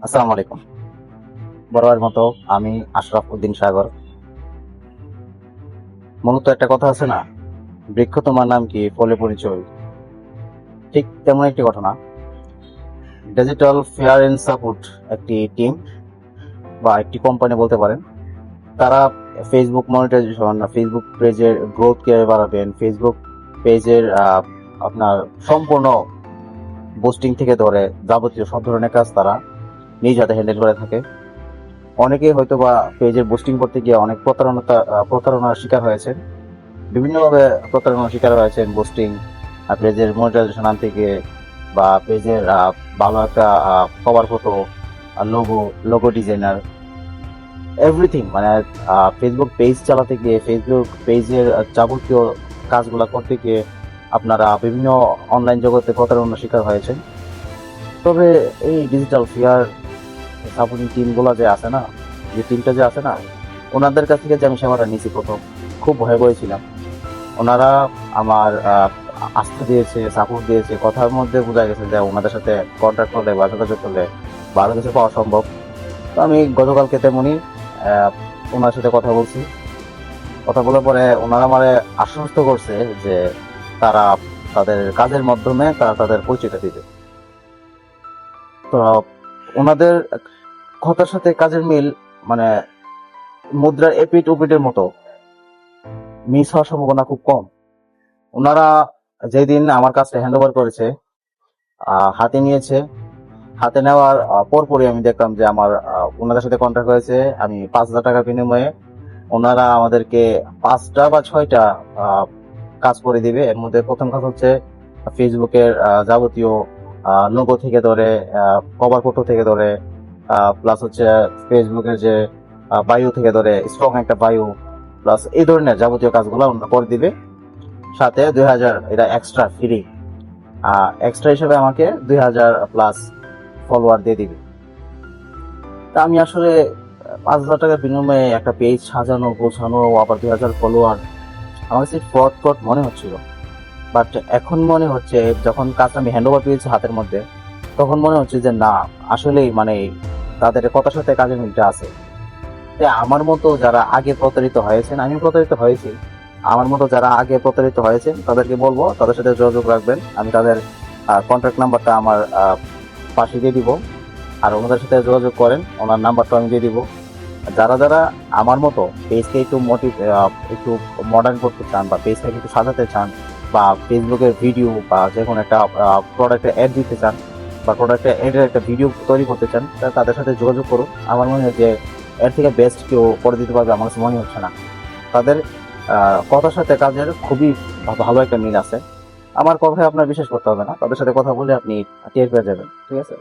আসসালামু আলাইকুম। বরাবর মতো আমি আশরাফ উদ্দিন সাগর। মূলত একটা কথা আছে না, বৃক্ষ তোমার নাম কি ফলে পরিচয়। ঠিক তেমন একটি ঘটনা। ডিজিটাল ফেয়ার এন্ড সাপোর্ট একটি টিম বা একটি কোম্পানি বলতে পারেন। তারা ফেসবুক মনিটাইজেশন, ফেসবুক পেজের গ্রোথ কিভাবে বাড়াবেন, ফেসবুক পেজের আপনার সম্পূর্ণ বুস্টিং থেকে ধরে যাবতীয় সব ধরনের কাজ তারা নিজ হাতে হ্যান্ডেল করে থাকে। অনেকেই হয়তো বা পেজের বুস্টিং করতে গিয়ে অনেক প্রতারণার শিকার হয়েছে। বিভিন্নভাবে প্রতারণার শিকার হয়েছেন। বুস্টিং, পেজের মনিটাইজেশন আনতে গিয়ে, বা পেজের ভালো একটা cover photo, logo, designer, everything, মানে ফেসবুক পেজ চালাতে গিয়ে, ফেসবুক পেজের যাবতীয় কাজগুলো করতে গিয়ে আপনারা বিভিন্ন অনলাইন জগতে প্রতারণার শিকার হয়েছেন। তবে এই ডিজিটাল ফেয়ার সাপোর্টিং টিমগুলো যে আছে না, যে টিমটা যে আছে না, ওনাদের কাছ থেকে যে আমি সেবাটা নিয়েছি প্রথম, খুব ভয় পেয়েছিলাম। ওনারা আমার আস্থা দিয়েছে, সাপোর্ট দিয়েছে। কথার মধ্যে বোঝা গেছে যে ওনাদের সাথে কন্ট্যাক্ট করলে বা যোগাযোগ করলে ভালো কিছু পাওয়া সম্ভব। তো আমি গতকালকে তেমনই ওনার সাথে কথা বলছি। কথা বলার পরে ওনারা আমারে আশ্বস্ত করছে যে তারা তাদের কাজের মাধ্যমে তারা তাদের পরিচয়টা দিবে। তো ওনাদের কথার সাথে কাজের মিল, মানে মুদ্রার এপিট ওপিটের মতো, মিস হওয়ার সম্ভাবনা খুব কম। ওনারা যেদিন আমার কাজটা হ্যান্ড ওভার করেছে, হাতে নিয়েছে, হাতে নেওয়ার পরপরই আমি দেখলাম যে আমার ওনাদের সাথে কন্ট্যাক্ট হয়েছে। আমি 5,000 টাকার বিনিময়ে ওনারা আমাদেরকে 5টা বা 6টা কাজ করে দিবে। এর মধ্যে প্রথম কাজ হচ্ছে ফেসবুকের যাবতীয় লোগো থেকে ধরে, কভার ফটো থেকে ধরে, প্লাস হচ্ছে ফেসবুকের যে বায়ু থেকে ধরে, স্ট্রং একটা বায়ু, প্লাস এই ধরনের যাবতীয় কাজগুলো ওনারা করে দিবে। সাথে 2,000 এটা এক্সট্রা ফ্রি। এক্সট্রা হিসেবে আমাকে 2,000 প্লাস ফলোয়ার দিয়ে দিবে। তা আমি আসলে 5,000 টাকার বিনিময়ে একটা পেজ সাজানো গোছানো, আবার 2,000 ফলোয়ার, আমার কাছে ফ্রড ফ্রড মনে হচ্ছিল। বাট এখন মনে হচ্ছে, যখন কাজটা আমি হ্যান্ড ওভার পেয়েছি হাতের মধ্যে, তখন মনে হচ্ছে যে না, আসলেই মানে তাদের কথার সাথে কাজের মিলটা আছে। তাই আমার মতো যারা আগে প্রতারিত হয়েছেন, আমি প্রতারিত হয়েছি, আমার মতো যারা আগে প্রতারিত হয়েছেন তাদেরকে বলবো তাদের সাথে যোগাযোগ রাখবেন। আমি তাদের কন্ট্যাক্ট নাম্বারটা আমার পাশে দিয়ে দিব। আর ওনাদের সাথে যোগাযোগ করেন, ওনার নাম্বারটা আমি দিয়ে দিব। যারা যারা আমার মতো পেজকে একটু মডার্ন করতে চান, বা পেজটাকে একটু সাজাতে চান, বা ফেসবুকের ভিডিও বা যে কোনো একটা প্রোডাক্টের অ্যাড দিতে চান, বা প্রোডাক্টের অ্যাডের একটা ভিডিও তৈরি করতে চান, তাদের সাথে যোগাযোগ করুন। আমার মনে হয় যে এর থেকে বেস্ট কেউ করে দিতে পারবে আমার কাছে মনে হচ্ছে না। তাদের কথার সাথে কাজের খুবই ভালো একটা মিল আছে। আমার কথায় আপনার বিশ্বাস করতে হবে না, তাদের সাথে কথা বলে আপনি টের পেয়ে যাবেন। ঠিক আছে?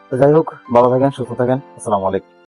তো যাই হোক, ভালো থাকেন, সুস্থ থাকেন। আসসালামু আলাইকুম।